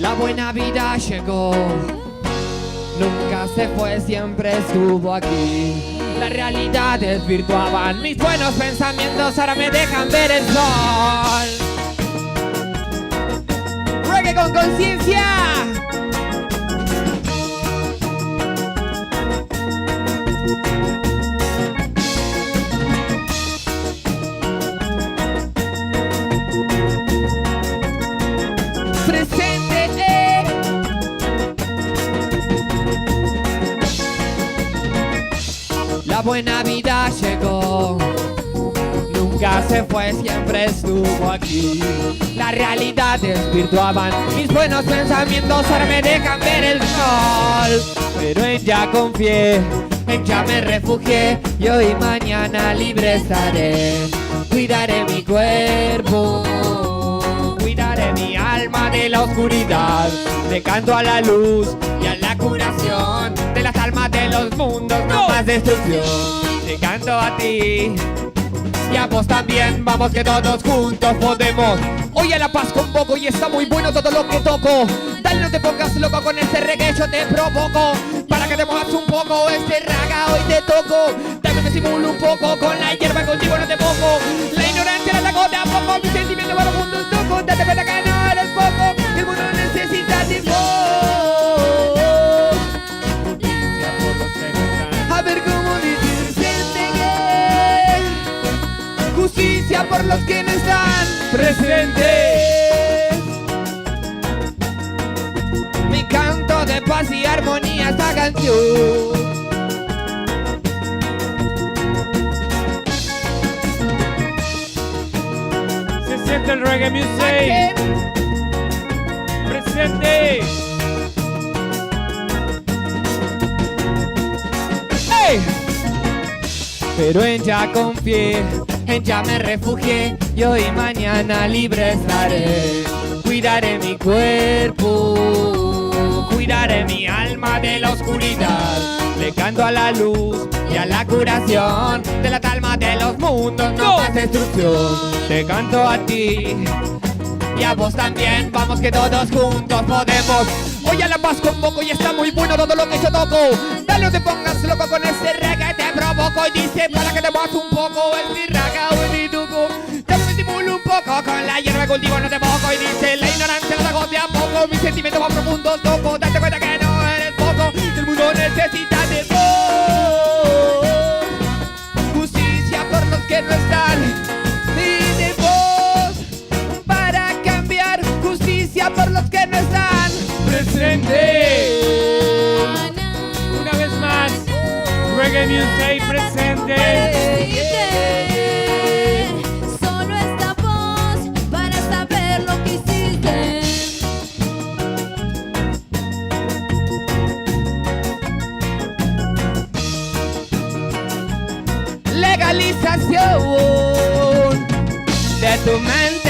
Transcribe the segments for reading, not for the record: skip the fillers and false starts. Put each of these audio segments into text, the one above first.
La buena vida llegó, nunca se fue, siempre estuvo aquí. La realidad desvirtuaban mis buenos pensamientos, ahora me dejan ver el sol. Reggae con conciencia. La buena vida llegó, nunca se fue, siempre estuvo aquí. La realidad desvirtuaban mis buenos pensamientos, ahora me dejan ver el sol. Pero en ya confié, en ya me refugié, y hoy y mañana libre estaré. Cuidaré mi cuerpo, cuidaré mi alma de la oscuridad. Le canto a la luz y a la curación de las almas de los mundos, no más destrucción. Te canto a ti y a vos también, vamos que todos juntos podemos. Hoy a la paz con poco y está muy bueno todo lo que toco. Dale, no te pongas loco con este reggae, yo te provoco. Para que te muevas un poco, este raga hoy te toco. Dame me simulo un poco, con la hierba contigo no te mojo. La ignorancia la saco de a poco, mis sentimientos para los mundos toco. Date cuenta que no eres poco, que el mundo necesita de vos. A ver cómo decirte que justicia por los que no están presentes. Mi canto de paz y armonía esta canción. Se siente el reggae music. Presente. Pero en ya confié, en ya me refugié, y hoy y mañana libre estaré. Cuidaré mi cuerpo, cuidaré mi alma de la oscuridad. Le canto a la luz y a la curación de la alma de los mundos, no más destrucción. Te canto a ti y a vos también, vamos que todos juntos podemos. Hoy a la paz convoco y está muy bueno todo lo que yo toco. Dale, no te pongas loco con ese reggae, te provoco. Y dice para que te muevas un poco, el mi raga o el mi tuco. Dale, me estimulo un poco, con la hierba cultivo no te mojo. Y dice la ignorancia la saco de a poco, mis sentimientos más profundos toco. Date cuenta que no eres poco, el mundo necesita de vos. Justicia por los que no están y de vos, para cambiar, justicia por los que no están presente. Una vez más, reggae music presente. Solo esta voz para saber lo que hiciste. Legalización de tu mente.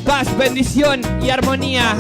Paz, bendición y armonía.